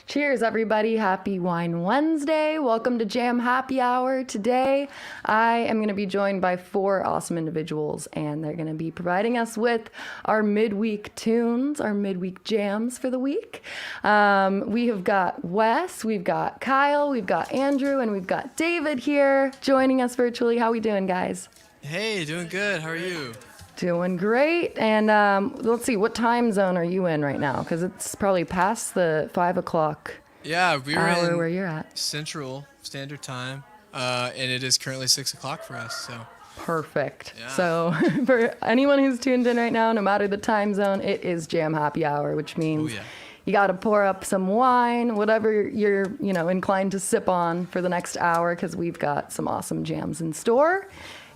Cheers, everybody. Happy Wine Wednesday. Welcome to Jam Happy Hour. Today, I am going to be joined by four awesome individuals, and they're going to be providing us with our midweek tunes, our midweek jams for the week. We have got Wes, we've got Kyle, we've got Andrew, and we've got David here joining us virtually. How we doing, guys? Hey, doing good. How are you? Doing great. And let's see, what time zone are you in right now? Because it's probably past the 5 o'clock Yeah, we're hour in where you're at. Central Standard Time, and it is currently 6 o'clock for us. So Perfect. Yeah. So for anyone who's tuned in right now, no matter the time zone, it is Jam Happy Hour, which means you got to pour up some wine, whatever you're inclined to sip on for the next hour, because we've got some awesome jams in store.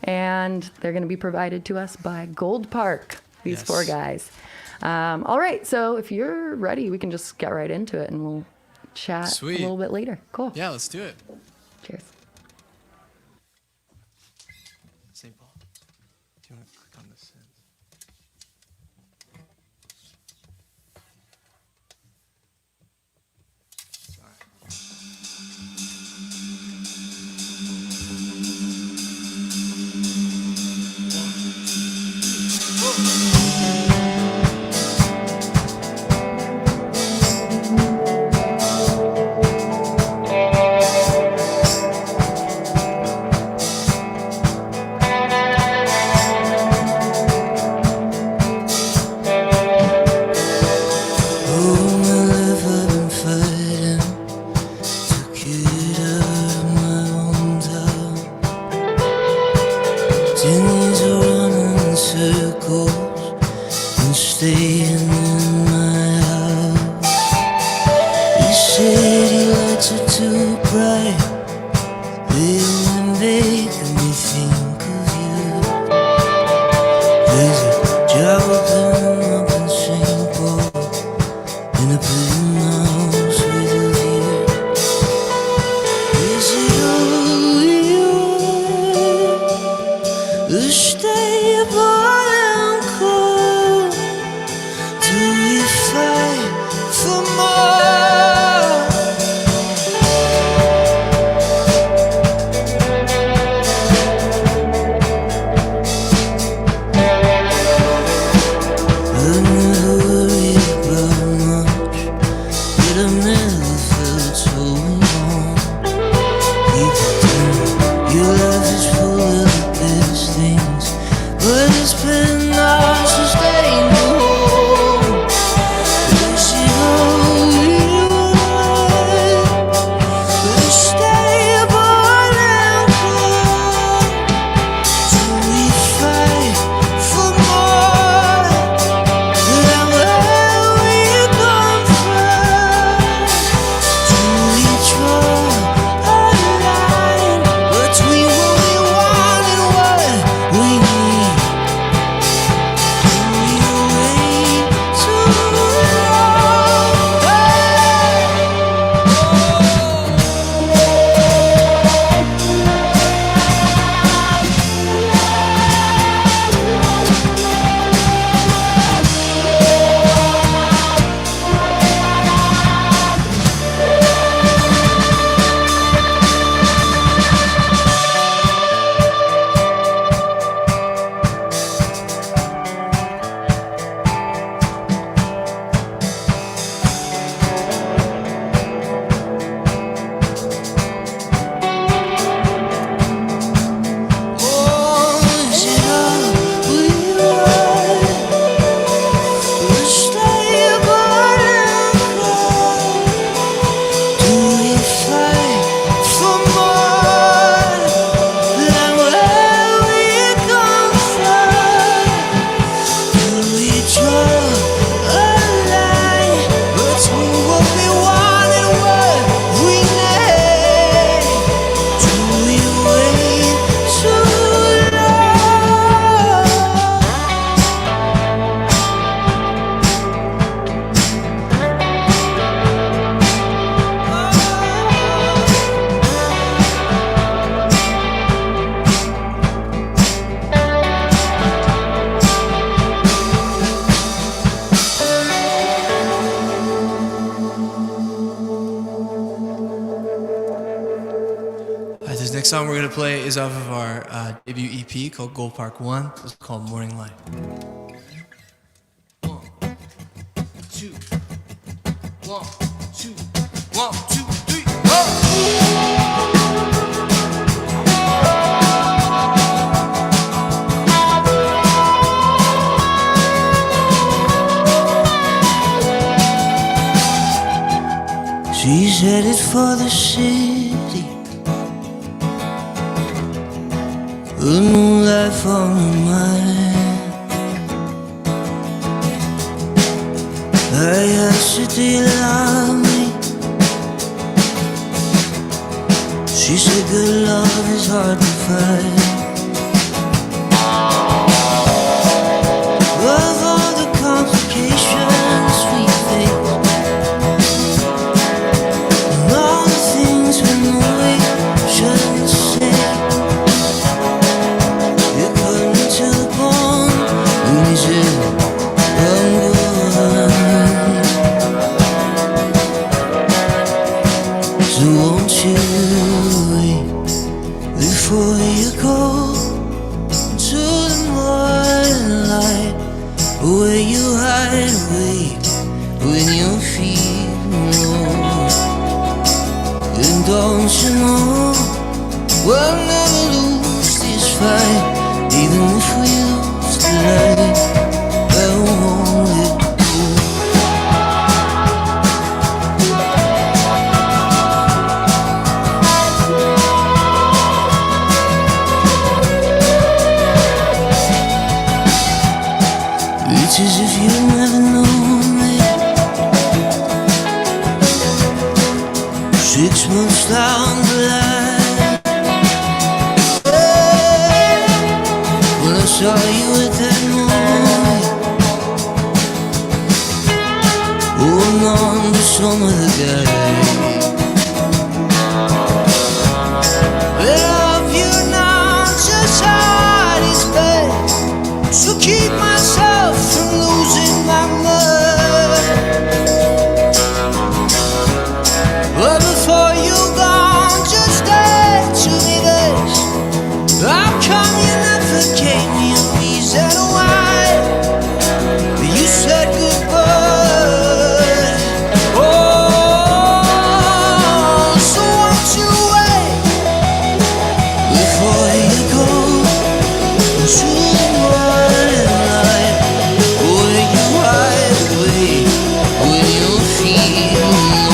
And they're going to be provided to us by Goldpark, these four guys. All right, so if you're ready, we can just get right into it, and we'll chat a little bit later. Cool. Yeah, let's do it. Cheers. St. Paul, do you want to click on this? song we're gonna play is off of our debut EP called Goldpark 1. It's called Morning Light. 1, 2, 1, 2, 1, 2, 3, go! She's headed for the city, a new life on her mind. I asked her, do you love me? She said good love is hard to find. Of all the complications we face, all the things we know we shouldn't say, you cut me to the bone when you said I'm good. So won't you wait before you go to the morning light, where you hide away when you feel low. And don't you know, we'll never lose this fight, even if we lose the light, I won't let go. It's as if you never known me. 6 months down the line, when I saw you at that moment, holding on to some other guy. But I love you now just how it is bad, to keep myself from losing my mind. But before you gone, just stay to me this. How come you never gave me a reason why you said goodbye? Oh, so won't you wait before you go to the morning light, where you hide away when you feel low.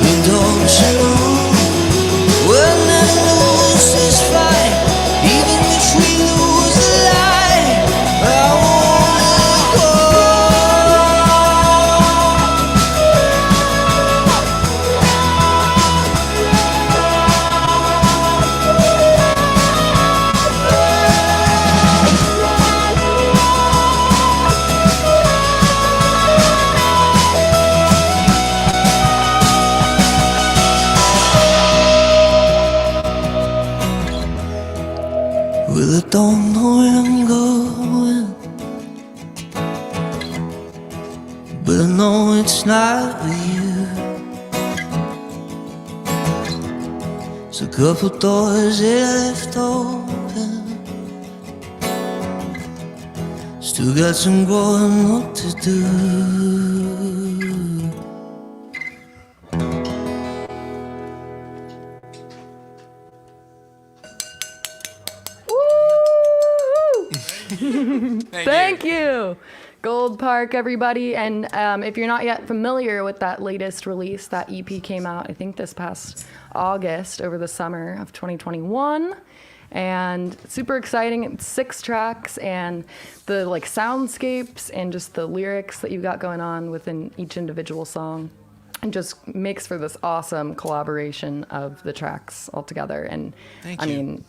And don't you know, we'll never lose this fight, even if we lose the light, I won't let go. Well, I don't know where I'm going, but I know it's not with you. There's a couple doors that I left open, still got some growing up to do. Thank you. Goldpark, everybody. And if you're not yet familiar with that latest release, that EP came out, I think, this past August, over the summer of 2021. And super exciting. It's 6 tracks, and the like soundscapes and just the lyrics that you've got going on within each individual song, and just makes for this awesome collaboration of the tracks all together. And Thank I you. mean,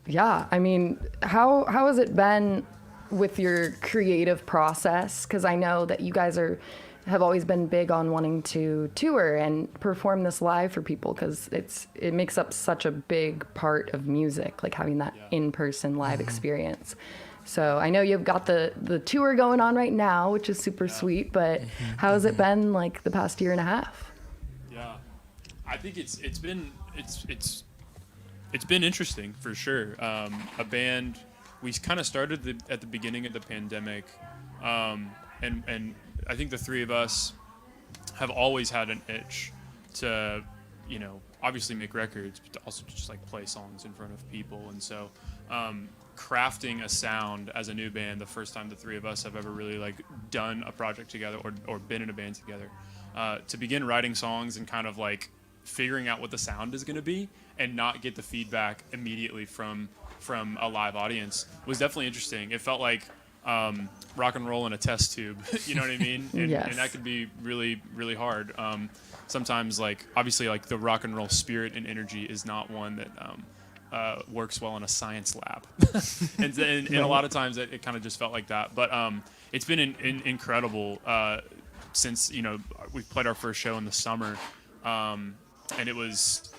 yeah, I mean, how has it been with your creative process? Because I know that you guys have always been big on wanting to tour and perform this live for people, because it makes up such a big part of music, like having that in-person live experience. So I know you've got the tour going on right now, which is super sweet, but how has it been like the past year and a half? Yeah, I think it's been it's been interesting for sure. A band, we kind of started at the beginning of the pandemic, and I think the three of us have always had an itch to, obviously make records, but to also just like play songs in front of people. And so, crafting a sound as a new band, the first time the three of us have ever really like done a project together or been in a band together, to begin writing songs and kind of like figuring out what the sound is going to be and not get the feedback immediately from a live audience was definitely interesting. It felt like rock and roll in a test tube, you know what I mean? And, Yes. and that could be really, really hard. Sometimes, like, obviously, like, the rock and roll spirit and energy is not one that works well in a science lab. and a lot of times it kind of just felt like that. But it's been incredible since, we played our first show in the summer. And it was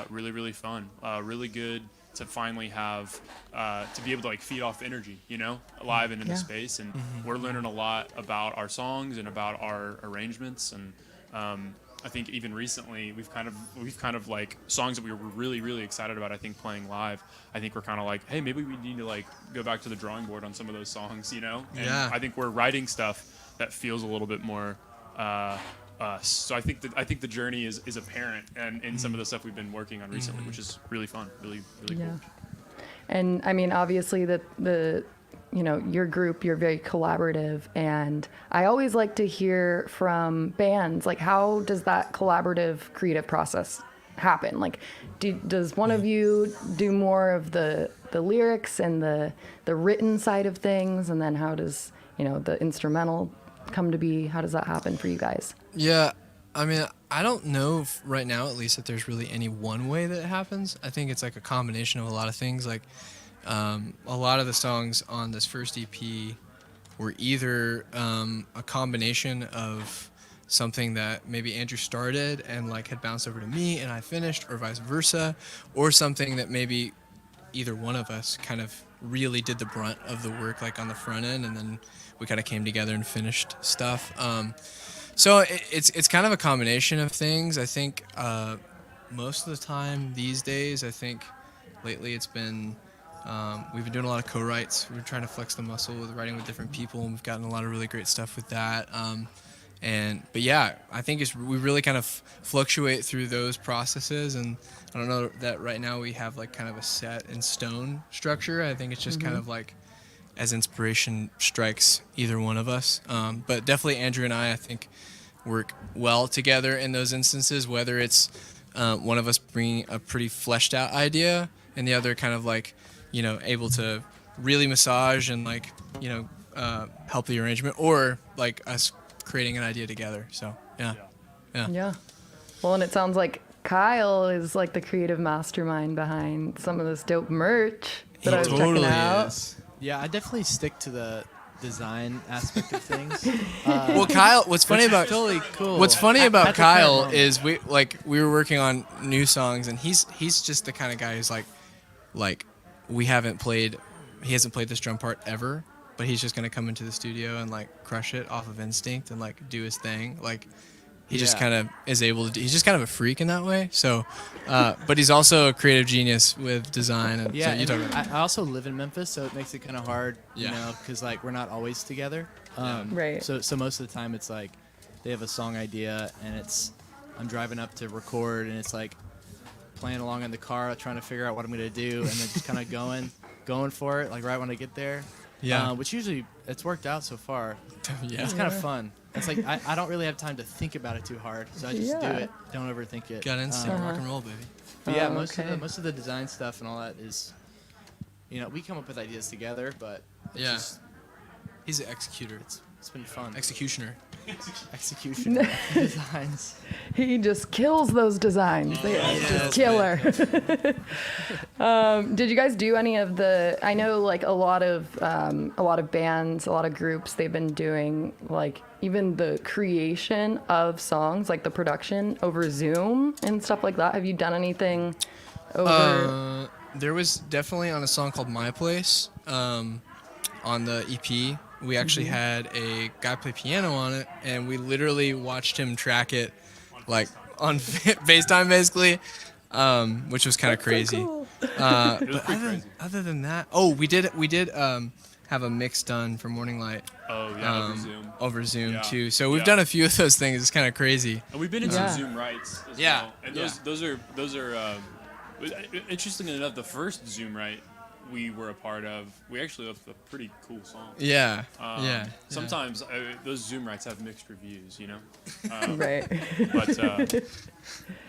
really, really fun. Really good to finally have, to be able to like feed off energy, live and in the space. And we're learning a lot about our songs and about our arrangements. And I think even recently we've kind of like songs that we were really, really excited about, I think playing live. I think we're kind of like, hey, maybe we need to like go back to the drawing board on some of those songs, And I think we're writing stuff that feels a little bit more us. So I think the journey is apparent and in some of the stuff we've been working on recently, which is really fun, really, really cool. And I mean, obviously the your group, you're very collaborative, and I always like to hear from bands, like, how does that collaborative creative process happen? Like, does one of you do more of the lyrics and the written side of things, and then how does the instrumental come to be? How does that happen for you guys? Yeah, I mean, I don't know if right now, at least, that there's really any one way that it happens. I think it's like a combination of a lot of things. Like, a lot of the songs on this first EP were either a combination of something that maybe Andrew started and like had bounced over to me and I finished, or vice versa, or something that maybe either one of us kind of really did the brunt of the work, like on the front end, and then we kind of came together and finished stuff. So it's kind of a combination of things. I think most of the time these days, I think lately it's been, we've been doing a lot of co-writes. We're trying to flex the muscle with writing with different people, and we've gotten a lot of really great stuff with that. But yeah, I think we really kind of fluctuate through those processes, and I don't know that right now we have like kind of a set in stone structure. I think it's just kind of like as inspiration strikes either one of us. But definitely Andrew and I think, work well together in those instances, whether it's one of us bringing a pretty fleshed out idea and the other kind of like, able to really massage and like, help the arrangement, or like us creating an idea together. So yeah. Well, and it sounds like Kyle is like the creative mastermind behind some of this dope merch that I was checking out. Is. Yeah, I definitely stick to the design aspect of things. Well, Kyle, what's funny about totally cool. What's funny about At the current Kyle moment. is we were working on new songs, and he's just the kind of guy who's like he hasn't played this drum part ever, but he's just gonna come into the studio and like crush it off of instinct and like do his thing. Like he just kind of is able to he's just kind of a freak in that way. So, but he's also a creative genius with design. And Yeah, so you talk and about I also live in Memphis, so it makes it kind of hard, Yeah. because like we're not always together. Right. So most of the time it's like they have a song idea and I'm driving up to record and it's like playing along in the car trying to figure out what I'm gonna do, and then just kind of going for it like right when I get there. Yeah. Which usually it's worked out so far. Yeah. It's kind of fun. It's like I don't really have time to think about it too hard, so I just do Yeah. it. Don't overthink it. got instinct, rock and roll, baby. But yeah, Oh, most okay. of the design stuff and all that is, we come up with ideas together, but it's Yeah. just, He's an executor. it's been fun. Executioner. Execution of designs. He just kills those designs. They are just killer. Did you guys do any of I know like a lot of bands, a lot of groups, they've been doing like even the creation of songs, like the production over Zoom and stuff like that. Have you done anything over? There was definitely on a song called My Place, on the EP. We actually had a guy play piano on it, and we literally watched him track it, like on FaceTime basically, which was kind of crazy. Cool. But pretty crazy. other than that, oh, we did have a mix done for Morning Light. Oh yeah, over Zoom. Over Zoom Yeah. too. So we've Yeah. done a few of those things. It's kind of crazy. And we've been in Yeah. some Zoom rights as Yeah. well. And those are interestingly enough, the first Zoom right we were a part of, we actually left a pretty cool song. Yeah. Sometimes those Zoom rights have mixed reviews, you know. Right.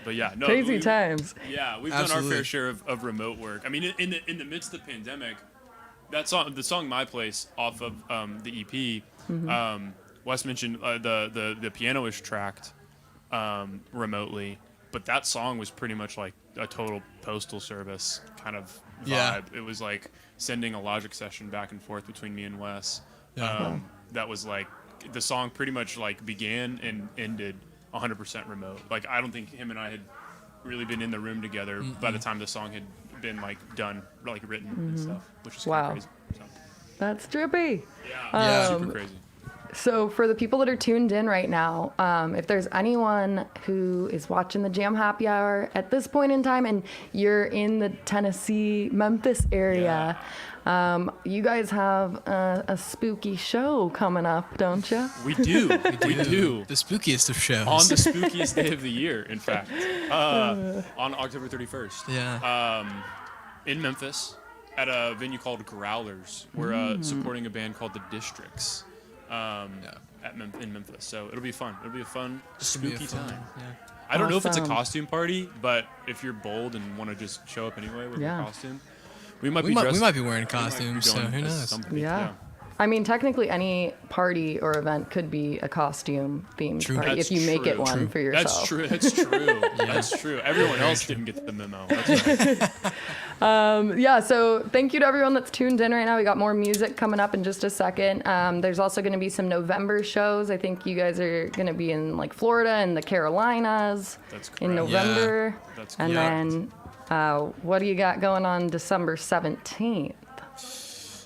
But yeah, no. Crazy times. Yeah, we've done our Absolutely. fair share of remote work. I mean, in the midst of the pandemic, the song "My Place" off of the EP, Wes mentioned the piano is tracked remotely, but that song was pretty much like a total postal service kind of vibe. Yeah. It was like sending a Logic session back and forth between me and Wes. Yeah. That was like the song pretty much like began and ended 100% remote. Like I don't think him and I had really been in the room together by the time the song had been like done, like written and stuff, which is kind Wow. of crazy. So, That's trippy. Yeah. super crazy. So for the people that are tuned in right now, if there's anyone who is watching the Jam Happy Hour at this point in time and you're in the Tennessee, Memphis area, you guys have a spooky show coming up, don't you? We do. We do. The spookiest of shows. On the spookiest day of the year, in fact, on October 31st. Yeah. In Memphis, at a venue called Growlers. We're supporting a band called The Districts in Memphis. So it'll be fun. It'll be a fun, Should be a spooky fun- time. Yeah. I don't know if it's a Awesome. costume party, but if you're bold and want to just show up anyway with Yeah. a costume, we might We be might dressed. be wearing we might be costumes, so going who as knows? somebody, Yeah. I mean, technically, any party or event could be a costume-themed True. party That's if you make it true. one True. for yourself. That's true. That's true. That's true. Everyone else didn't get the memo. That's right. Yeah, so thank you to everyone that's tuned in right now. We got more music coming up in just a second. There's also going to be some November shows. I think you guys are going to be in like Florida and the Carolinas That's correct. in November. That's And correct. then what do you got going on December 17th?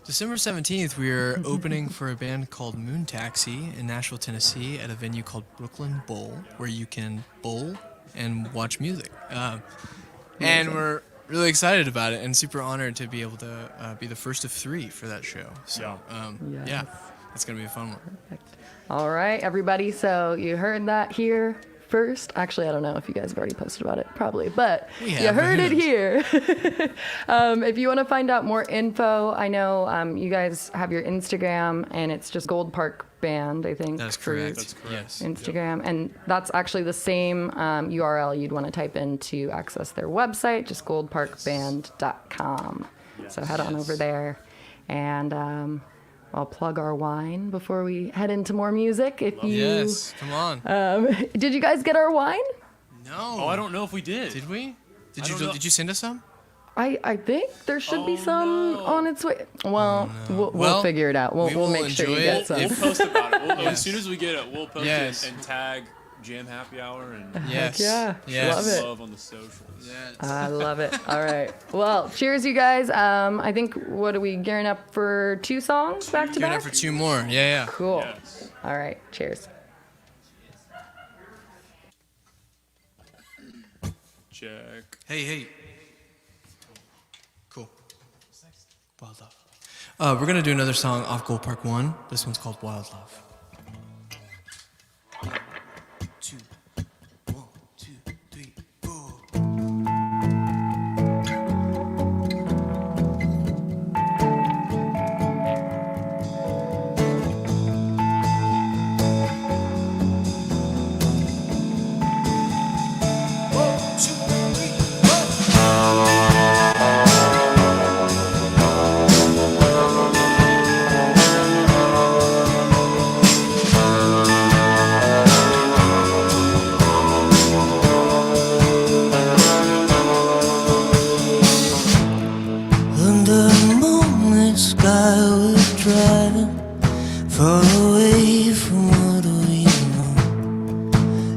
December 17th, we are opening for a band called Moon Taxi in Nashville, Tennessee, at a venue called Brooklyn Bowl, where you can bowl and watch music. And we're really excited about it and super honored to be able to be the first of 3 for that show. So, Yes. yeah, it's going to be a fun one. All right, everybody. So you heard that here first. Actually, I don't know if you guys have already posted about it, probably, but We you have, but heard who it knows? here. If you want to find out more info, I know you guys have your Instagram, and it's just Goldpark Band, I think. That is for correct. That's correct. Yes. Instagram, and that's actually the same URL you'd want to type in to access their website, just goldparkband.com. So head on over there, and I'll plug our wine before we head into more music. If you Yes, come on. did you guys get our wine? No. Oh, I don't know if we did. Did we? I don't know. Did you send us some? I think there should be Oh, some no. on its way. Well, we'll Well, figure it out. we We'll will make sure you enjoy get it. some. We'll post about it. As Yes. soon as we get it, we'll post Yes. it and tag Jam Happy Hour and Yes. yeah. Yes. Love it. love on the socials. Yes. I love it. All right. Well, cheers, you guys. I think, what are we gearing up for 2 songs back to Gearing back? up for 2 more. Yeah, yeah. Cool. Yes. All right. Cheers. Check. Hey. Cool. Wild Love. We're gonna do another song off Goldpark 1. This one's called Wild Love. 2, 1, 2, 3, 4. Under the moonlit sky, we're driving far away from what we know.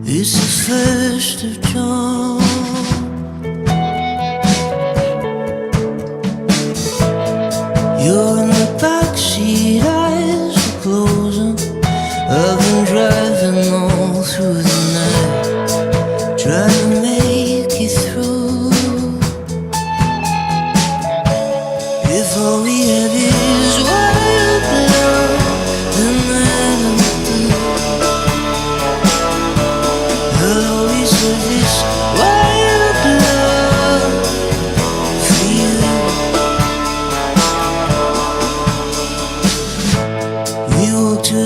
It's the 1st of John. You're in the backseat, eyes are closing. I've been driving all through the night, trying to make it through.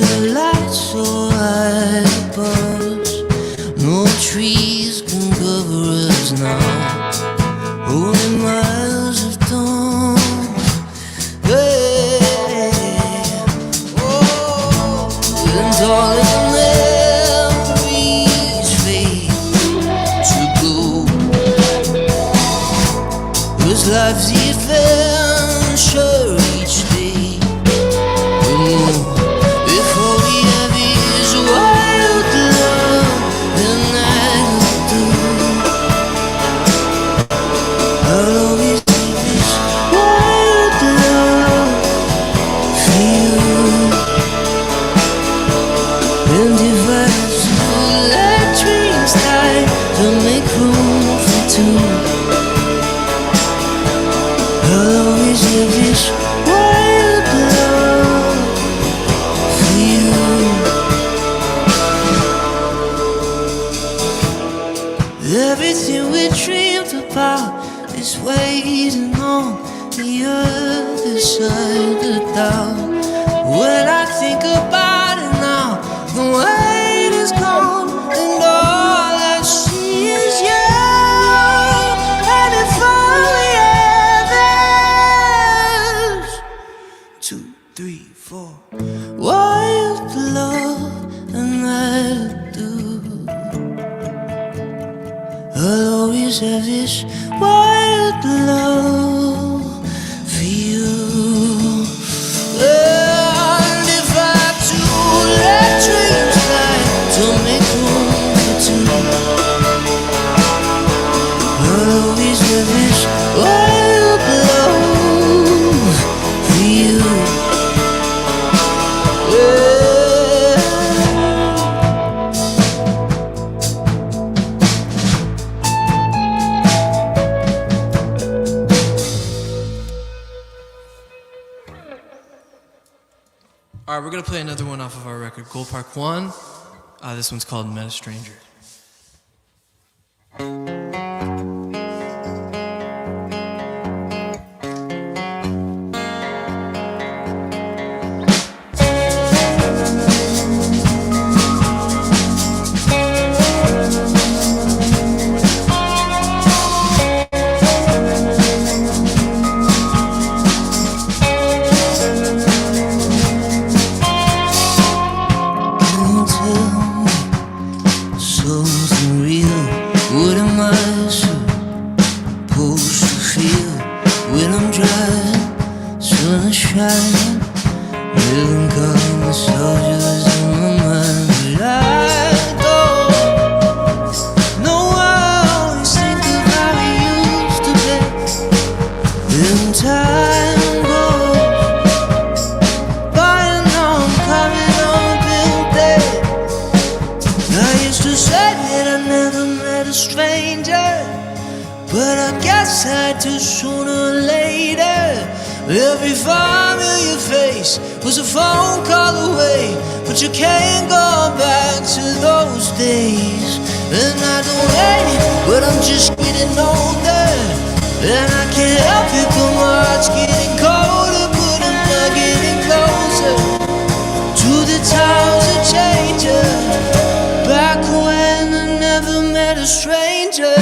the lights so high above us, no trees can cover us now. Only miles of dawn. Yeah. Oh, and all of the memories fade to blue. 'Cause life's the adventure each day. If all we have is wild love, then I'll do. I'll always leave this wild love for you. And if I have to let dreams die to make room for two, I'll always leave this wild love for you. Everything we dreamed about is waiting on the other side of doubt. When I think about it now, the weight is gone, and all I see is you. And if only others, 2, 3, 4, wild love, and I'll do. I'll always have this wild love for you. And if I had to let dreams die to make room for two, I'll always have this wild love for you. All right, we're gonna play another one off of our record, Goldpark 1. This one's called Met a Stranger. Something real. What am I supposed to feel when I'm driving? Sun is shining, melancholy massages in my mind, but I don't know. I always think of how we used to be. Then time goes by and now I'm coming on a bill day. I used to say that I never met a stranger, but I guess I do sooner or later. Every familiar face was a phone call away, but you can't go back to those days. And I don't hate it, but I'm just getting older, and I can't help it, but my heart's getting colder. But I'm not getting closer to the times that change us. Back when I never met a stranger.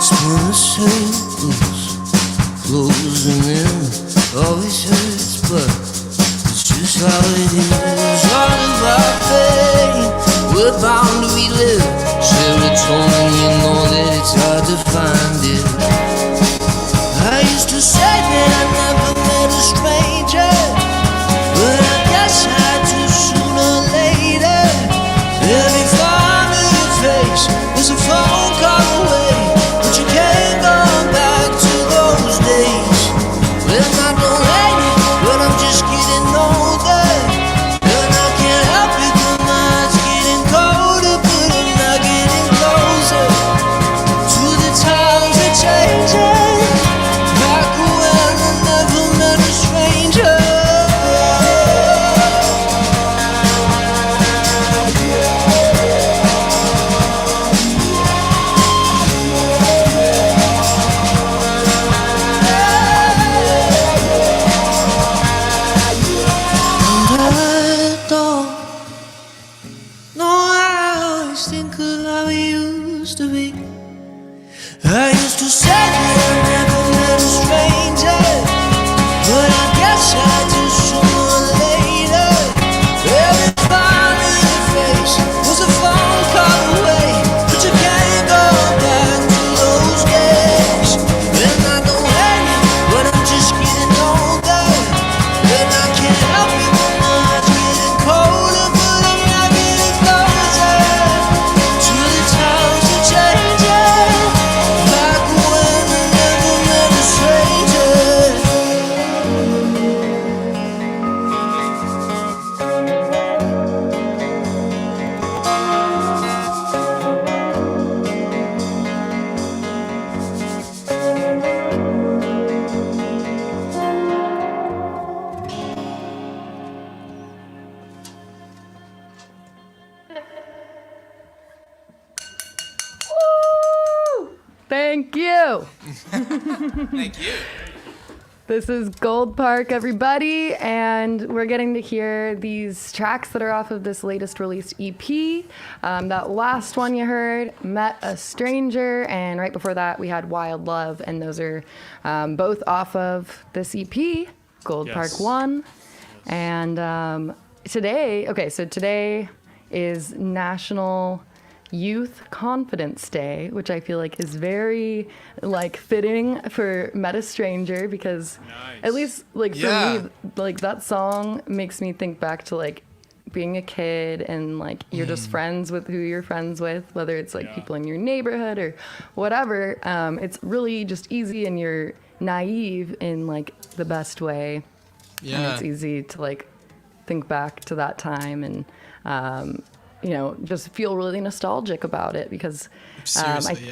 Smaller circles closing in, always hurts, but it's just how it is. All about pain, we're bound to relive serotonin, you know that it's hard to find it. I used to say that I never met a stranger, but I guess I do sooner or later. Every familiar face was a phone call away, but you can't go back to those days. When I don't hate it, but I'm just getting older, and I can't help it, but my heart's getting colder. But I'm not getting closer to the times that change. Thank you. This is Goldpark, everybody, and we're getting to hear these tracks that are off of this latest released EP. That last one you heard, Met a Stranger, and right before that we had Wild Love, and those are both off of this EP, Goldpark Yes. 1. And today is National Youth Confidence Day, which I feel like is very like fitting for Met a Stranger, because at least like for me, like that song makes me think back to like being a kid and like you're just friends with who you're friends with, whether it's like people in your neighborhood or whatever. It's really just easy and you're naive in like the best way. Yeah. And it's easy to like think back to that time and just feel really nostalgic about it, because Seriously,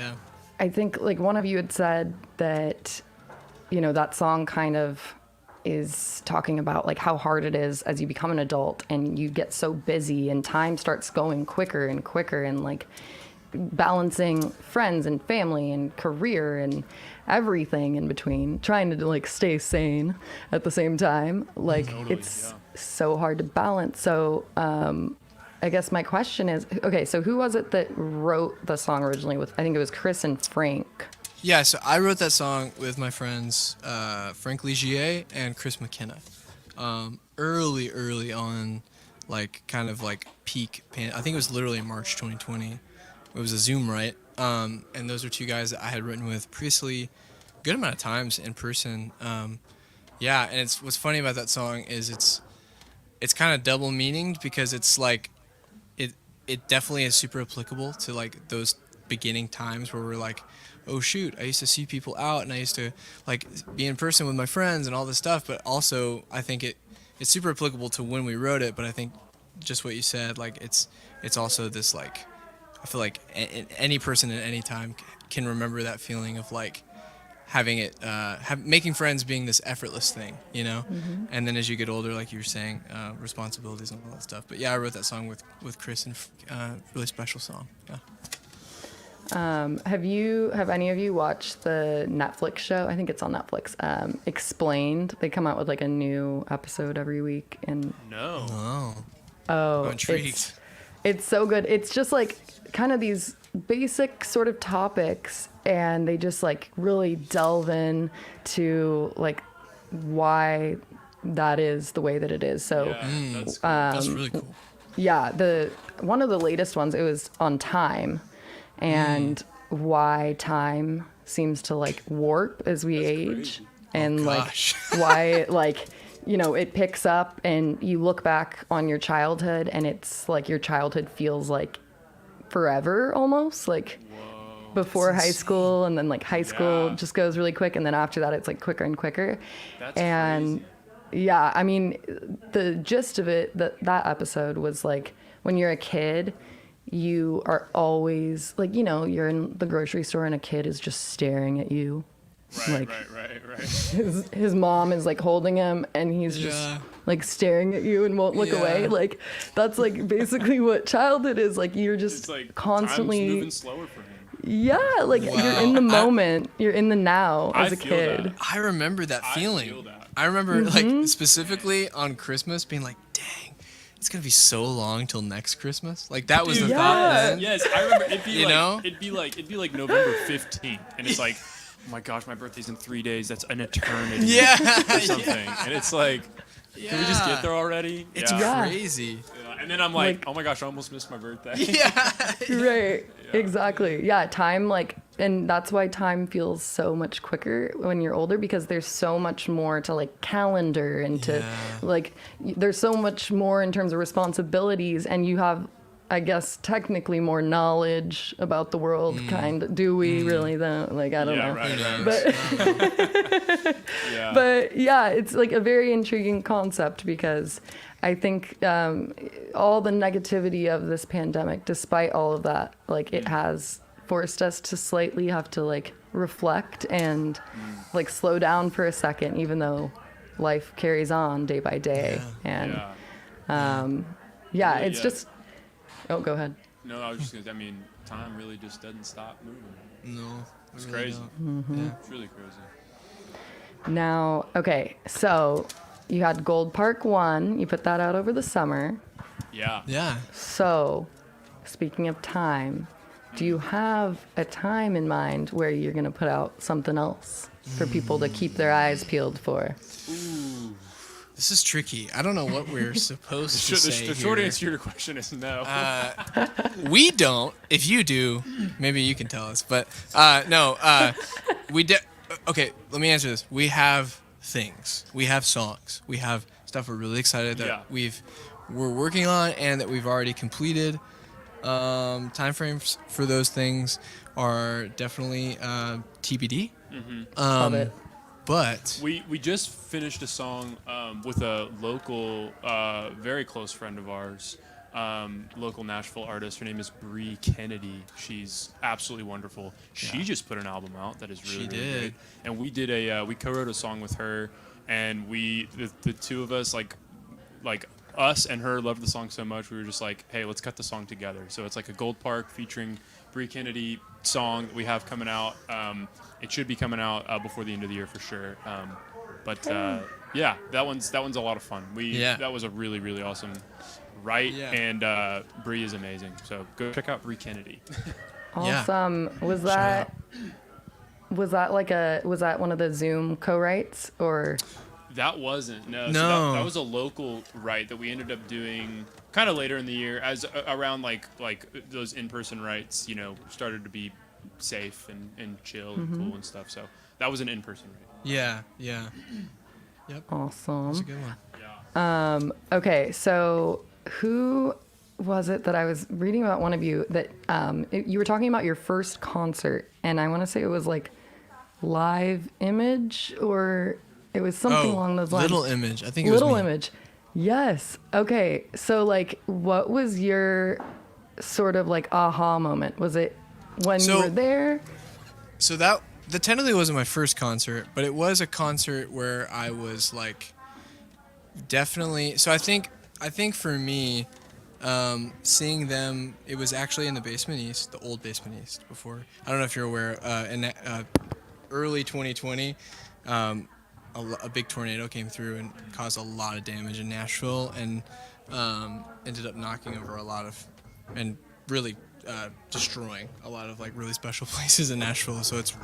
I think like one of you had said that, that song kind of is talking about like how hard it is as you become an adult and you get so busy and time starts going quicker and quicker, and like balancing friends and family and career and everything in between, trying to like stay sane at the same time. Like it's so hard to balance. So, I guess my question is, okay, so who was it that wrote the song originally with, I think it was Chris and Frank. Yeah, so I wrote that song with my friends Frank Ligier and Chris McKenna. Early on, like kind of like peak, I think it was literally March 2020. It was a Zoom, right? And those are two guys that I had written with previously a good amount of times in person. And what's funny about that song is it's kind of double meaninged, because it's like, it definitely is super applicable to like those beginning times where we're like, oh shoot, I used to see people out and I used to like be in person with my friends and all this stuff. But also I think it's super applicable to when we wrote it. But I think just what you said, like it's also this like, I feel like any person at any time can remember that feeling of like having it, making friends being this effortless thing, Mm-hmm. And then as you get older, like you were saying, responsibilities and all that stuff. But yeah, I wrote that song with Chris, and really special song. Yeah. Have any of you watched the Netflix show? I think it's on Netflix. Explained. They come out with like a new episode every week, and No. oh, I'm intrigued. It's so good. It's just like kind of these basic sort of topics, and they just like really delve in to like why that is the way that it is. So That's That's really cool. yeah, one of the latest ones, it was on time and why time seems to like warp as we age, and like gosh. why like it picks up and you look back on your childhood and it's like your childhood feels like forever almost, like before high school, and then like high school just goes really quick, and then after that it's like quicker and quicker. That's and crazy. yeah, I mean the gist of it, that episode was like when you're a kid you are always like, you're in the grocery store and a kid is just staring at you. Right. His mom is like holding him and he's just like staring at you and won't look away. Like that's like basically what childhood is. Like you're just It's like constantly time's moving slower for him. Yeah, like you're in the moment, you're in the now as a feel kid. that. I remember that feeling. feel that. I remember like specifically on Christmas being like, dang, it's gonna be so long till next Christmas. Like that was the thought then. Yes, I remember it'd be know? it'd be like November 15th, and it's like, oh my gosh, my birthday's in 3 days. That's an eternity. Yeah. Or something. And it's like, can we just get there already? It's Yeah. crazy. Yeah. And then I'm like, oh my gosh, I almost missed my birthday. Yeah. Right. Exactly. Yeah, time and that's why time feels so much quicker when you're older, because there's so much more to like calendar and to like there's so much more in terms of responsibilities, and you have, I guess, technically more knowledge about the world. Do we really though? Like I don't know. Right. But Yeah. but yeah, it's like a very intriguing concept, because I think all the negativity of this pandemic, despite all of that, like it has forced us to slightly have to like reflect and like slow down for a second, even though life carries on day by day. And it's just, oh, go ahead. No, I was just gonna. I mean, time really just doesn't stop moving. No, It's I really crazy. don't. Yeah. It's really crazy. Now, okay, so you had Goldpark 1. You put that out over the summer. Yeah. Yeah. So, speaking of time, do you have a time in mind where you're going to put out something else for people to keep their eyes peeled for? This is tricky. I don't know what we're supposed to say The short here. answer to your question is no. We don't. If you do, maybe you can tell us. But no, okay, let me answer this. We have things. We have songs. We have stuff we're really excited that we're working on and that we've already completed. Timeframes for those things are definitely TBD. Love it. But We just finished a song with a local, very close friend of ours, local Nashville artist. Her name is Bree Kennedy. She's absolutely wonderful. She just put an album out that is really, really great. And we did we co-wrote a song with her, and the two of us, like us and her loved the song so much, we were just like, hey, let's cut the song together. So it's like a Goldpark featuring Bree Kennedy song that we have coming out. It should be coming out before the end of the year for sure. Yeah, that one's a lot of fun. That was a really, really awesome write, and Bree is amazing. So go check out Bree Kennedy. Awesome. Was that one of the Zoom co-writes or? That wasn't no. No. So that was a local write that we ended up doing kind of later in the year, as around like those in-person writes, started to be safe and chill and cool and stuff. So that was an in-person write. yeah. Yep. Awesome. That's a good one. Yeah. Okay, so who was it that I was reading about one of you that you were talking about your first concert, and I want to say it was like Live Image, or it was something along those lines. Little Image. I think it was Little me. Image. Yes. Okay. So like, what was your sort of like aha moment? Was it when you were there? So the technically wasn't my first concert, but it was a concert where I was like definitely. So I think for me, seeing them, it was actually in the Basement East, the old Basement East before. I don't know if you're aware. In early 2020, a big tornado came through and caused a lot of damage in Nashville, and ended up knocking over a lot of, and really destroying a lot of like really special places in Nashville. So it's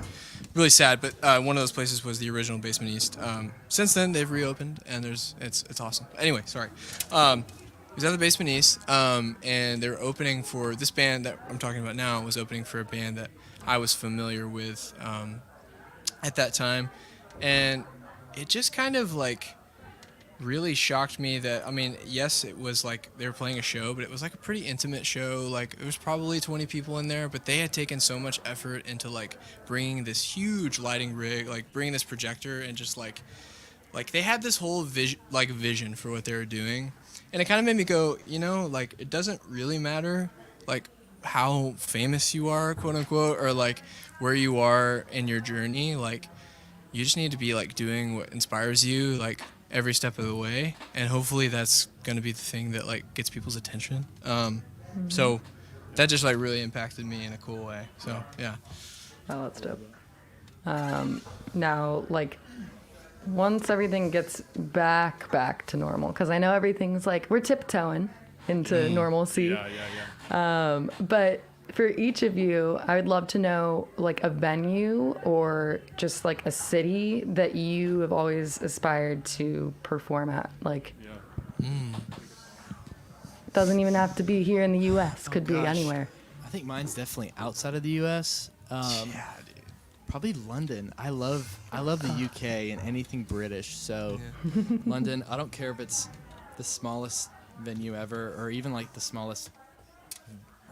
really sad. But one of those places was the original Basement East. Since then they've reopened, and it's awesome. Anyway, sorry. It was at the Basement East, and they were opening for this band that I'm talking about now. Was opening for a band that I was familiar with at that time, and it just kind of like really shocked me that, I mean, yes, it was like they were playing a show, but it was like a pretty intimate show. Like there was probably 20 people in there, but they had taken so much effort into like bringing this huge lighting rig, like bringing this projector, and just like they had this whole vision for what they were doing. And it kind of made me go, like it doesn't really matter like how famous you are, quote unquote, or like where you are in your journey. Like you just need to be like doing what inspires you, like every step of the way, and hopefully that's going to be the thing that like gets people's attention. So that just like really impacted me in a cool way. So yeah. Oh, that's dope. Now, like, once everything gets back to normal, because I know everything's like we're tiptoeing into normalcy. Yeah. But for each of you, I would love to know like a venue or just like a city that you have always aspired to perform at. Like, doesn't even have to be here in the U.S. Could be anywhere. I think mine's definitely outside of the U.S. Probably London. I love the UK and anything British. So London. I don't care if it's the smallest venue ever, or even like the smallest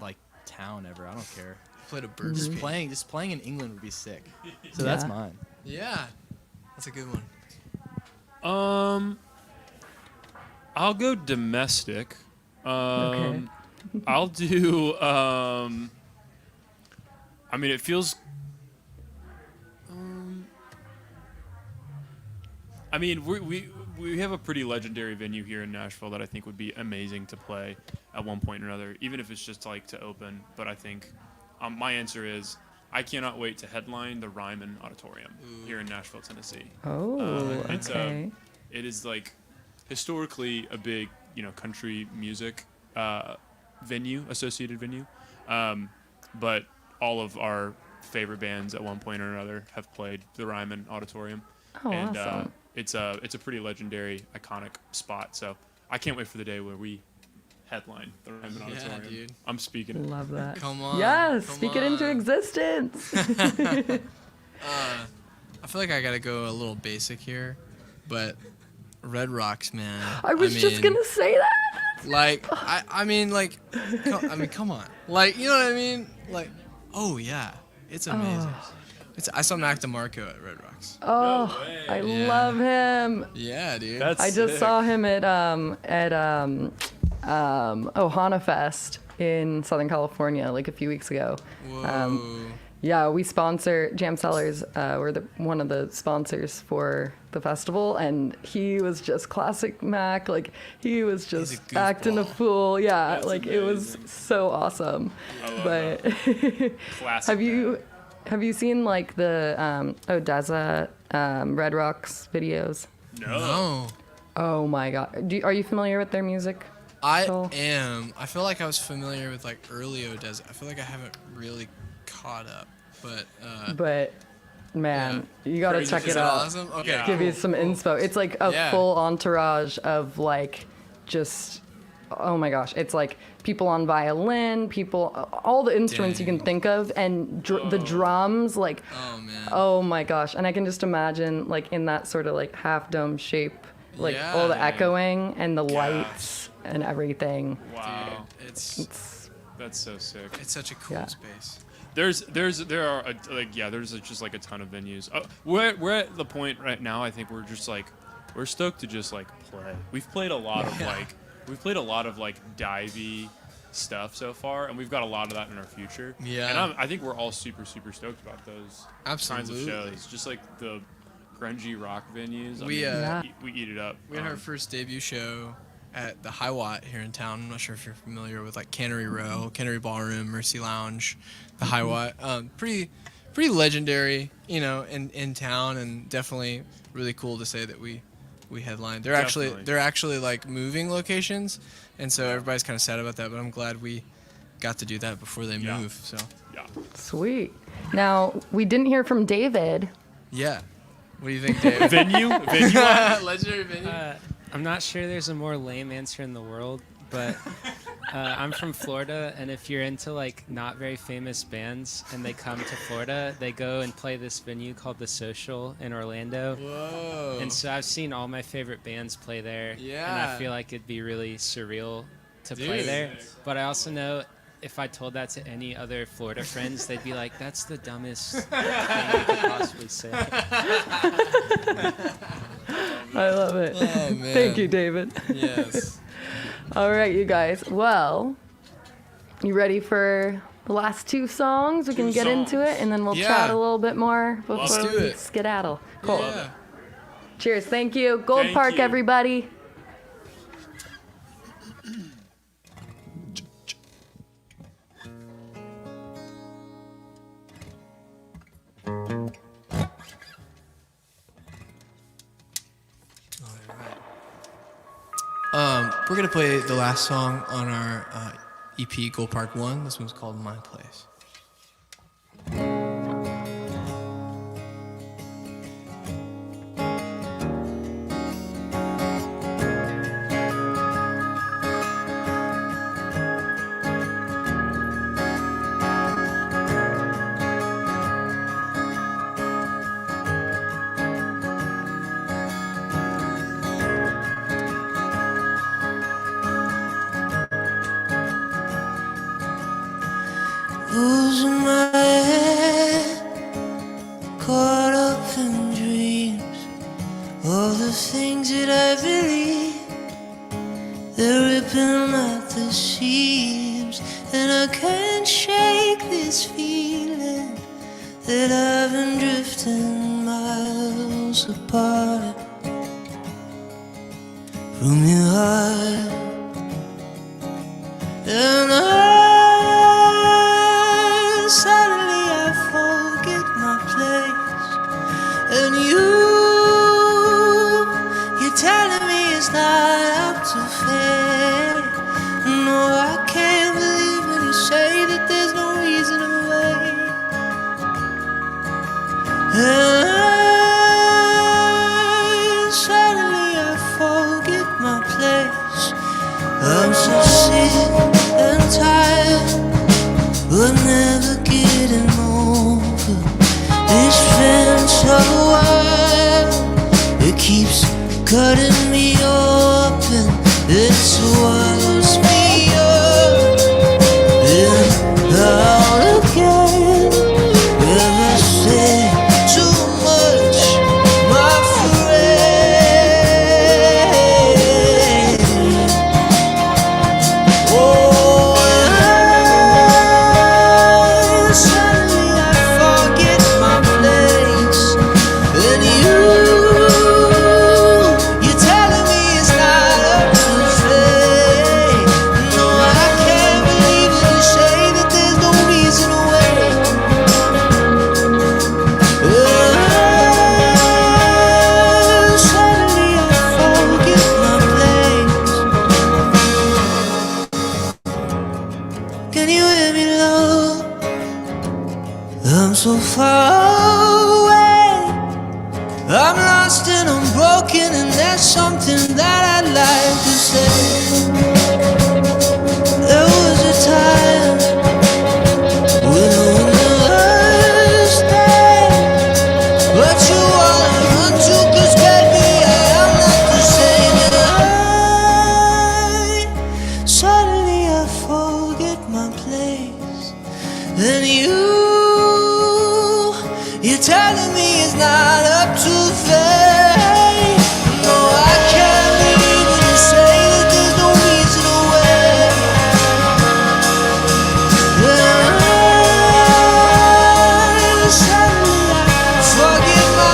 like town ever. I don't care. Played a bird. Just playing in England would be sick. So that's mine. Yeah, that's a good one. I'll go domestic. Okay. I'll do. I mean, it feels. I mean, we have a pretty legendary venue here in Nashville that I think would be amazing to play at one point or another, even if it's just like to open. But I think my answer is I cannot wait to headline the Ryman Auditorium here in Nashville, Tennessee. Oh, okay. It is like historically a big, country music venue, associated venue. But all of our favorite bands at one point or another have played the Ryman Auditorium. Oh, and awesome. it's a pretty legendary, iconic spot. So I can't wait for the day where we headline the Ryman Auditorium. Dude. I'm speaking it. Love that. Come on. Yes, come speak it into on. existence. I feel like I gotta go a little basic here, but Red Rocks, man. I was just gonna say that. Like, I mean, come on. Like, you know what I mean? Like, oh yeah, it's amazing. I saw Mac DeMarco at Red Rocks. Oh, I love him. Yeah, dude. I just saw him at Ohana Fest in Southern California like a few weeks ago. Whoa. Yeah, we sponsor Jam Cellars. We're one of the sponsors for the festival, and he was just classic Mac. Like he was just acting a fool. Yeah, That's like it was so awesome. But Classic. have you seen like the Odessa Red Rocks videos? No. Oh my God, are you familiar with their music? I Cool. am. I feel like I was familiar with like early Odessa. I feel like I haven't really caught up, but man, you gotta Crazy. check is it that out. awesome? Okay. Yeah. Give you cool, some cool. inspo. It's like a Yeah. full entourage of like just oh my gosh, it's like people on violin, all the instruments you can think of, and the drums like Oh man. oh my gosh, and I can just imagine like in that sort of like half dome shape, like Yeah. all the echoing and the lights and everything. Wow. Dude, That's so sick. it's such a cool Yeah. space. There are there's just like a ton of venues. We're at the point right now. I think we're just like we're stoked to just like play. We've played a lot of divey stuff so far, and we've got a lot of that in our future. Yeah. And I think we're all super stoked about those kinds of Absolutely. shows. Just like the grungy rock venues. We we eat it up. We had our first debut show at the High Watt here in town. I'm not sure if you're familiar with like Cannery Row, Cannery Ballroom, Mercy Lounge, the High Watt. Pretty legendary, in town, and definitely really cool to say that we headlined. They're actually like moving locations, and so everybody's kind of sad about that. But I'm glad we got to do that before they Yeah. move. So Yeah. Sweet. Now we didn't hear from David. yeah, what do you think, Dave? Venue. Legendary venue. I'm not sure there's a more lame answer in the world, but I'm from Florida, and if you're into like not very famous bands and they come to Florida, they go and play this venue called The Social in Orlando. Whoa. And so I've seen all my favorite bands play there, and Yeah. I feel like it'd be really surreal to play Dude. there. But I also know if I told that to any other Florida friends, they'd be like, "That's the dumbest thing you could possibly say." I love it. Oh, man. Thank you, David. Yes. All right, you guys. Well, you ready for the last two songs? We can get into it, and then we'll Yeah. chat a little bit more before Let's do we it. skedaddle. Cool. Yeah. Cheers. Thank you. Goldpark, you. everybody. We're gonna play the last song on our EP Goldpark 1. This one's called My Place. Losing my head, caught up in dreams. All the things that I believe, they're ripping at the seams. And I can't shake this feeling that I've been drifting miles apart from your heart. And suddenly I fall And you're telling me it's not up to fate. No, I can't believe when you say that there's no reason to wait. And suddenly I forget my place. I'm so sick and tired of never getting over this fence of wire. It keeps cutting me open. It swallows me up and out again. Never say too much, my friend. Oh, and suddenly I forget my place. And you're telling me it's not up to fate. No, I can't believe it. You say that there's no reason to wait. And suddenly I forget my place. Can you hear me, love? I'm so far away. I'm lost and I'm broken, and there's something that I'd like to say. There was a time when I would never stay, but you wanna run to, 'cause baby, I am not the same. And suddenly I forget my place. And you're telling me it's not up to fate. No, I can't believe when you say that there's no reason to wait. And suddenly I forget my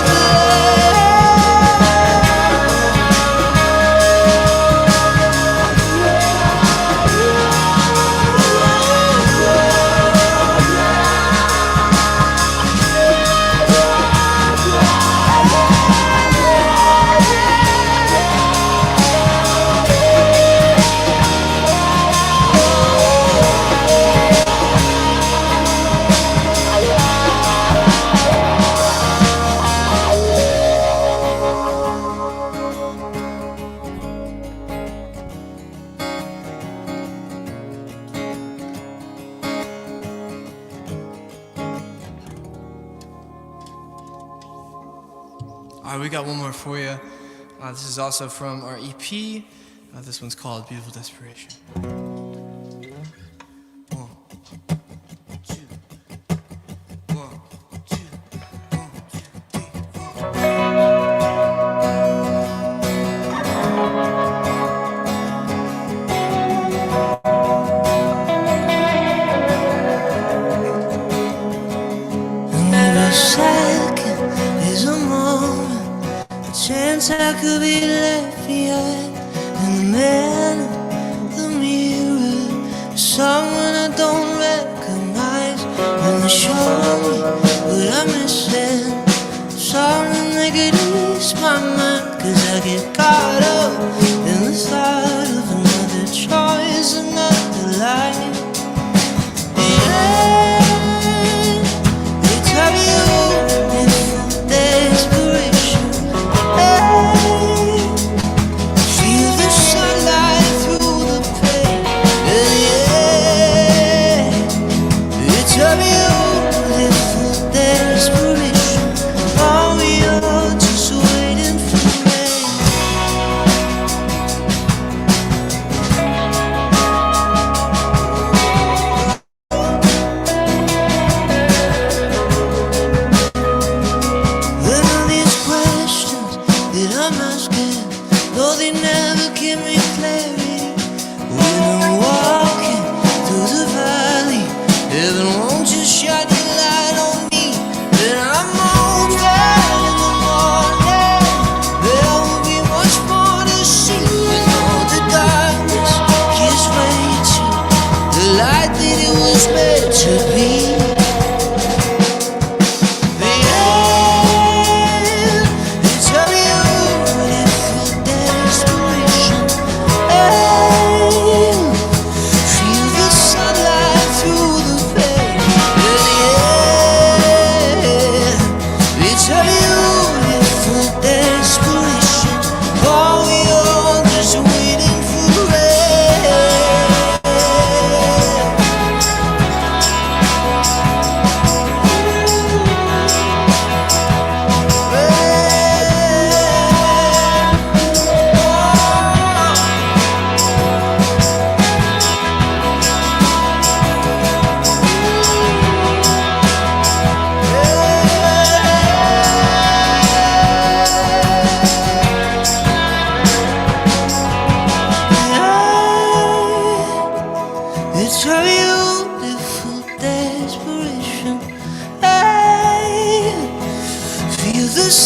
All right, we got one more for you. This is also from our EP. This one's called Beautiful Desperation. One, two, one, two, one, two, three, four. And every second is a moment, a chance I could be left behind. And the man in the mirror is someone I don't recognize. And they show me what I'm missing, something that could ease my mind. 'Cause I get caught up in the thought of another choice, another life. It's a beautiful desperation. Feel the sunlight through the pain. It's a beautiful desperation. All we are just waiting for rain. And all these questions that I'm asking, though they never give me clarity. When I'm walking through the valley, heaven, won't you shine your light on me? Then I'm open in the morning. There will be much more to see. And all the darkness gives way to the light that it was meant to be.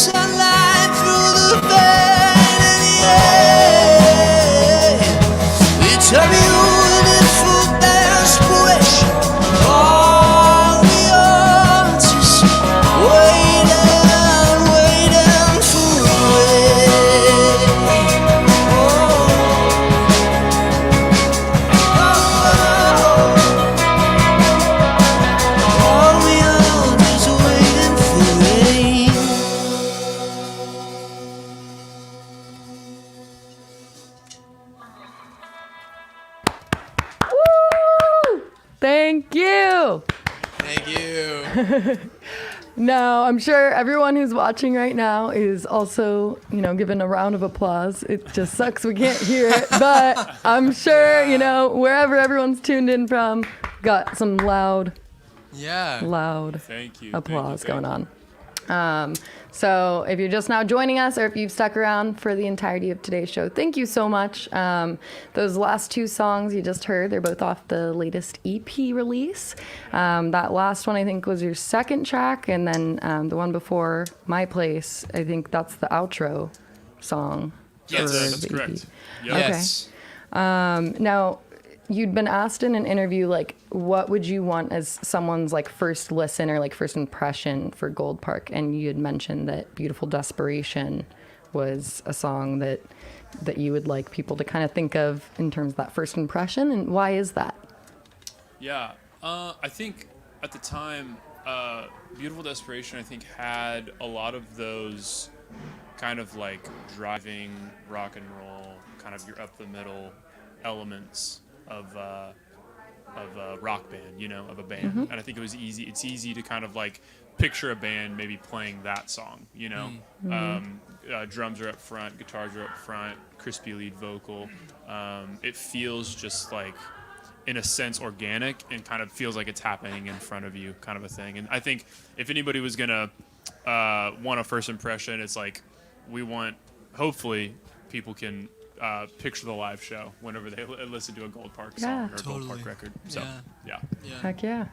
sunlight through the vein and yeah. It's a beautiful desperation. All the artists waiting for rain. All the artists waiting for rain. Woo! Thank you. Thank you. Now, I'm sure everyone who's watching right now is also, given a round of applause. It just sucks we can't hear it, but I'm sure, wherever everyone's tuned in from, got some loud Thank you. applause going on. So if you're just now joining us or if you've stuck around for the entirety of today's show, thank you so much. Those last two songs you just heard, they're both off the latest EP release. That last one I think was your second track, and then the one before, My Place, I think that's the outro song. Yes, for that's the EP. correct. Yep. Okay. Yes. Now, you'd been asked in an interview, what would you want as someone's, first listen or, first impression for Goldpark? And you had mentioned that Beautiful Desperation was a song that you would like people to kind of think of in terms of that first impression. And why is that? Yeah, I think at the time, Beautiful Desperation, I think, had a lot of those kind of driving rock and roll, kind of your up the middle elements of a rock band, of a band. Mm-hmm. And I think it was easy. It's easy to kind of picture a band maybe playing that song, drums are up front, guitars are up front, crispy lead vocal. It feels just in a sense organic and kind of feels like it's happening in front of you, kind of a thing. And I think if anybody was gonna want a first impression, it's we want, hopefully people can picture the live show whenever they listen to a Goldpark song or a Totally. Goldpark record. So yeah. Heck yeah.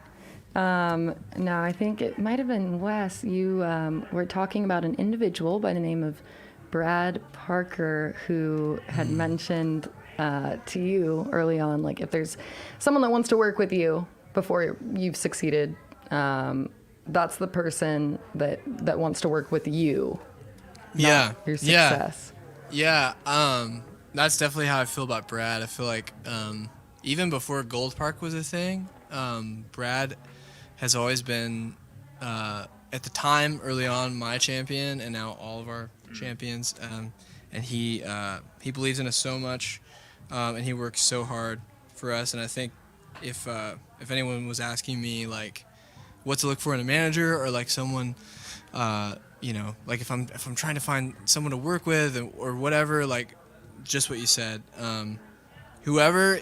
Now, I think it might have been Wes. You were talking about an individual by the name of Brad Parker who had mentioned to you early on, if there's someone that wants to work with you before you've succeeded, that's the person that wants to work with you. Yeah. Your success. Yeah. That's definitely how I feel about Brad. I feel like even before Goldpark was a thing, Brad has always been, at the time, early on, my champion, and now all of our champions. And he believes in us so much, and he works so hard for us. And I think if anyone was asking me what to look for in a manager, or someone, if I'm trying to find someone to work with or whatever, just what you said, whoever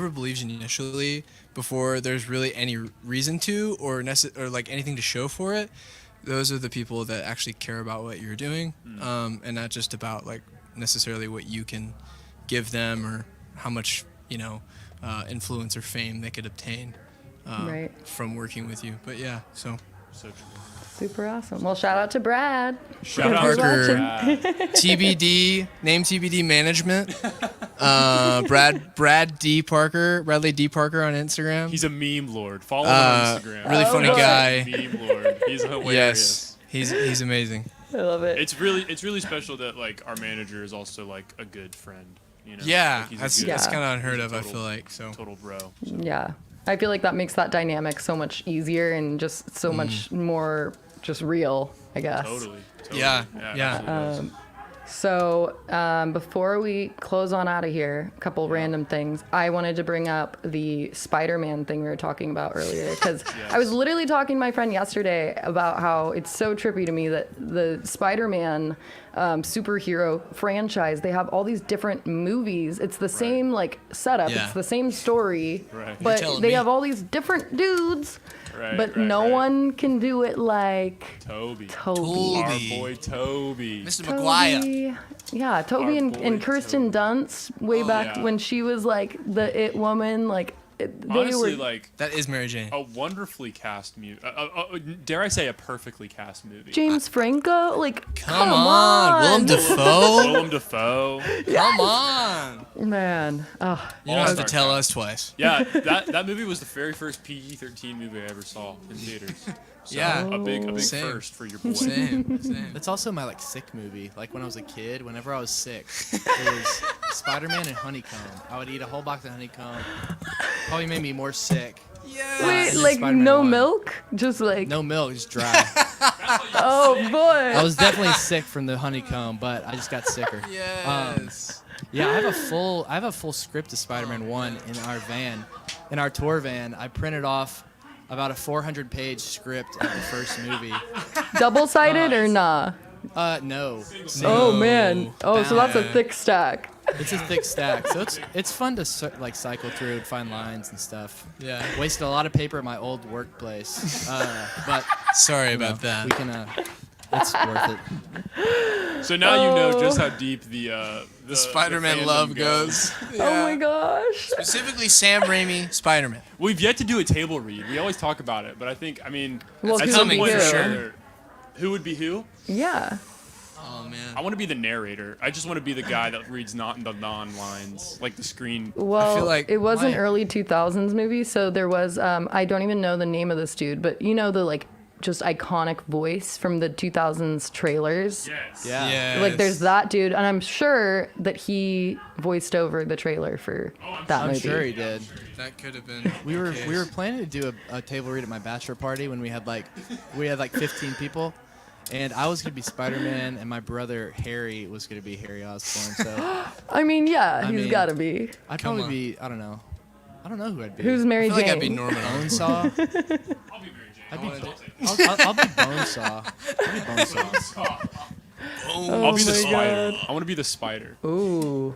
believes in you initially before there's really any reason to or anything to show for it, those are the people that actually care about what you're doing, and not just about necessarily what you can give them or how much influence or fame they could obtain Right. from working with you. But yeah, so So true. Super awesome. Well, shout out to Brad. Shout If out you're Parker. watching. TBD, name TBD management. Bradley D. Parker on Instagram. He's a meme lord. Follow him on Instagram. Really funny guy. Meme lord. He's hilarious. Yes, he's amazing. I love it. It's really special that our manager is also a good friend. Yeah, He's a that's good- kind of unheard he's a of. I total- feel like so. Total bro. Yeah. I feel like that makes that dynamic so much easier and just so much more just real, I guess. Totally. Yeah. it Yeah. absolutely does. So before we close on out of here, a couple random things. I wanted to bring up the Spider-Man thing we were talking about earlier because I was literally talking to my friend yesterday about how it's so trippy to me that the Spider-Man superhero franchise, they have all these different movies. It's the same setup. Yeah. It's the same story, Right. but telling they me. have all these different dudes. But Right, no right. one can do it like Toby. Toby. Our Toby. boy Toby. Mr. McGuire. Yeah, Toby Our and boy Kirsten Toby. Dunst way back yeah. when she was the it woman. Honestly, like That is Mary Jane. a wonderfully cast movie. Dare I say, a perfectly cast movie. James Franco, like Come on, Willem Dafoe. Willem Dafoe. Come on. man. Oh, You don't have to All-star tell cast. us twice. Yeah, that movie was the very first PG-13 movie I ever saw in theaters. So Yeah. a big Same. first for your boy. Same. It's also my like sick movie. Like when I was a kid, whenever I was sick, it was Spider-Man and honeycomb. I would eat a whole box of honeycomb. Probably made me more sick. wait, and like Spider-Man no 1. milk, just like No milk, just dry. oh boy. I was definitely sick from the honeycomb, but I just got sicker. Yes. Yeah, I have a full script of Spider-Man 1 in our tour van. I printed off about a 400-page script of the first movie. Double-sided or nah? No. Oh man. Oh, so that's a bad. thick stack. It's a thick stack, so it's fun to like cycle through and find lines and stuff. Yeah. Wasted a lot of paper at my old workplace, but Sorry you know, about that. we can. It's worth it. So now you know just how deep the Spider-Man fandom love goes. Oh my gosh. Specifically, Sam Raimi, Spider-Man. We've yet to do a table read. We always talk about it, but I mean, Well, at who some would be point or who? another, who would be who? Yeah. Oh I man. want to be the narrator. I just want to be the guy that reads not the non-lines, like the screen. Well, feel like it was an my- early 2000s movie, so there was I don't even know the name of this dude, but you know the like just iconic voice from the 2000s trailers. Yes. Yeah. Like there's that dude, and I'm sure that he voiced over the trailer for that I'm movie. sure he did. That could have been. We the were case. planning to do a table read at my bachelor party when we had like 15 people, and I was gonna be Spider-Man, and my brother Harry was gonna be Harry Osborn. So I mean, yeah, I he's mean, got to be. I'd Come probably on. be I don't know who I'd be. Who's I Mary feel like Jane? I'd be Norman. Bonesaw? I'll be Mary Jane. I'll be Bonesaw. I'll be Bonesaw. I'll be the my spider. God. I want to be the spider. Ooh.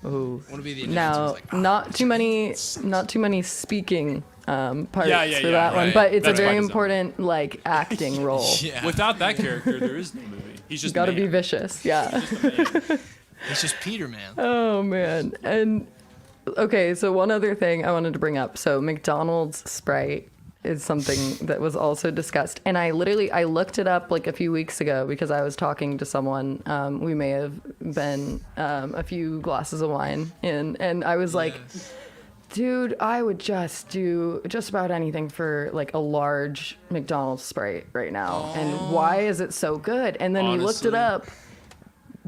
Ooh. Want to be the Now, announcers, like, not too many speaking parts Yeah, yeah, for yeah, that one, right. but it's That's a very by design. important like acting role. yeah. Without that character, there is no movie. He's just Got to man. be vicious, yeah. It's just Peter, man. Oh man. And okay, so one other thing I wanted to bring up. So McDonald's Sprite is something that was also discussed, and I looked it up like a few weeks ago because I was talking to someone. We may have been a few glasses of wine in, and I was like, dude, I would just do just about anything for like a large McDonald's Sprite right now. And why is it so good? And then we looked it Honestly. up.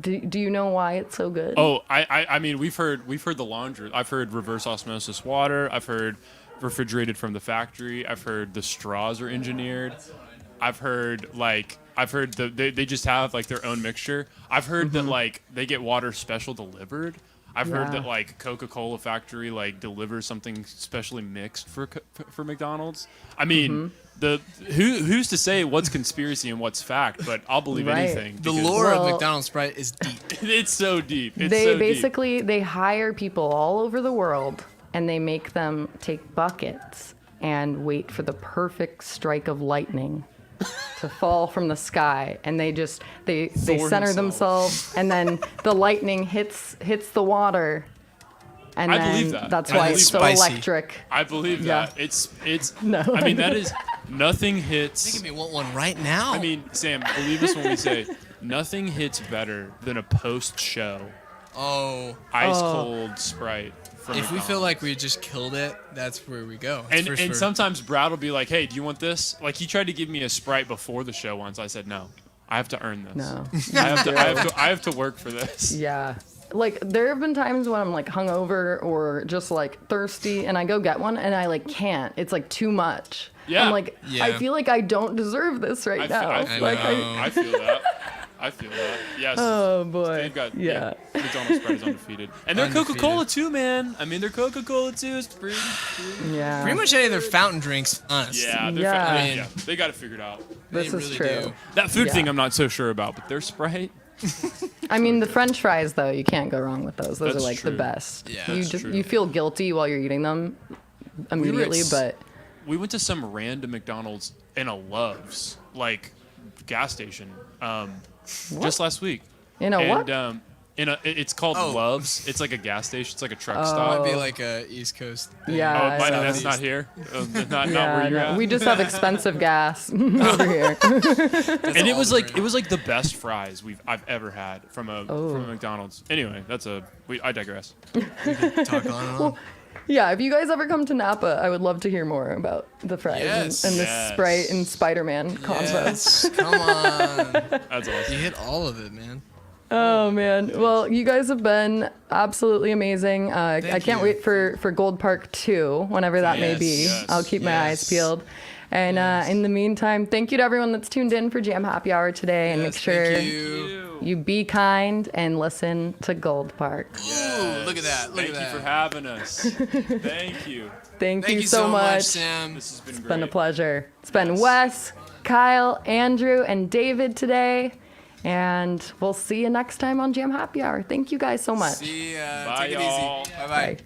Do you know why it's so good? Oh, I mean, we've heard the laundry. I've heard reverse osmosis water. I've heard refrigerated from the factory. I've heard the straws are engineered. I've heard they just have like their own mixture. I've heard that like they get water special delivered. I've heard Yeah. that like Coca-Cola factory like delivers something specially mixed for McDonald's. I mean, who's to say what's conspiracy and what's fact? But I'll believe Right. anything. The because lore Well- of McDonald's Sprite is deep. It's so deep. It's They so deep. basically they hire people all over the world and they make them take buckets and wait for the perfect strike of lightning to fall from the sky, and they Thor center himself. themselves, and then the lightning hits the water, and I then believe that. that's I why believe it's so that. Spicy. electric. I believe Yeah. that. It's No, I mean that is nothing hits. Making me want one right now. I mean, Sam, believe us when we say nothing hits better than a post-show oh, ice cold Sprite. From if we feel McDonald's. like we just killed it, that's where we go. That's And for sure. sometimes Brad will be like, "Hey, do you want this?" Like he tried to give me a Sprite before the show once. I said no. I have to earn this. No. I have to work for this. Yeah. Like there have been times when I'm like hungover or just like thirsty and I go get one and I like can't. It's like too much. Yeah. I'm like Yeah. I feel like I don't deserve this right now. I feel like know. I feel that. I feel that. Yes. oh boy. They've got yeah. McDonald's Sprite is undefeated, and they're Undefeated. Coca-Cola too, man. I mean, they're Coca-Cola too. It's pretty. Yeah. Pretty much any of their fountain drinks, honestly. Yeah, they're Yeah. I I mean, mean, they got it figured out. They This is really true. do. That food Yeah. thing, I'm not so sure about, but their Sprite. I mean the French fries though, you can't go wrong with those. Those That's are like the true. best. Yeah, you that's just true. you feel guilty while you're eating them immediately, but We went to some random McDonald's in a Love's like gas station just last week. you know And what? It's called Oh. Loves. It's like a gas station. It's like a truck That stop. might be like a East Coast thing. Yeah. Oh, that's Southeast. not here. Not Yeah, where you're no, at. we just have expensive gas over here. And it was like the best fries I've ever had from a McDonald's. Anyway, I digress. Talk on and on. Yeah, if you guys ever come to Napa, I would love to hear more about the fries Yes. and the Yes. Sprite and Spider-Man combos. Yes, come on. That's awesome. You hit all of it, man. Oh man, well, you guys have been absolutely amazing. I Thank can't you. wait for Goldpark 2, whenever that may Yes, be. yes, I'll keep my eyes yes. peeled. And in the meantime, thank you to everyone that's tuned in for Jam Happy Hour today. And make Yes, sure thank you. you be kind and listen to Goldpark. Ooh, look at that. Look Thank at you that. for having us. Thank you. Thank Thank you so much. Sam. This has been It's great. been a pleasure. It's been Wes, Kyle, Andrew, and David today. And we'll see you next time on Jam Happy Hour. Thank you guys so much. See ya. Bye, Take it y'all. easy. Bye-bye. Bye.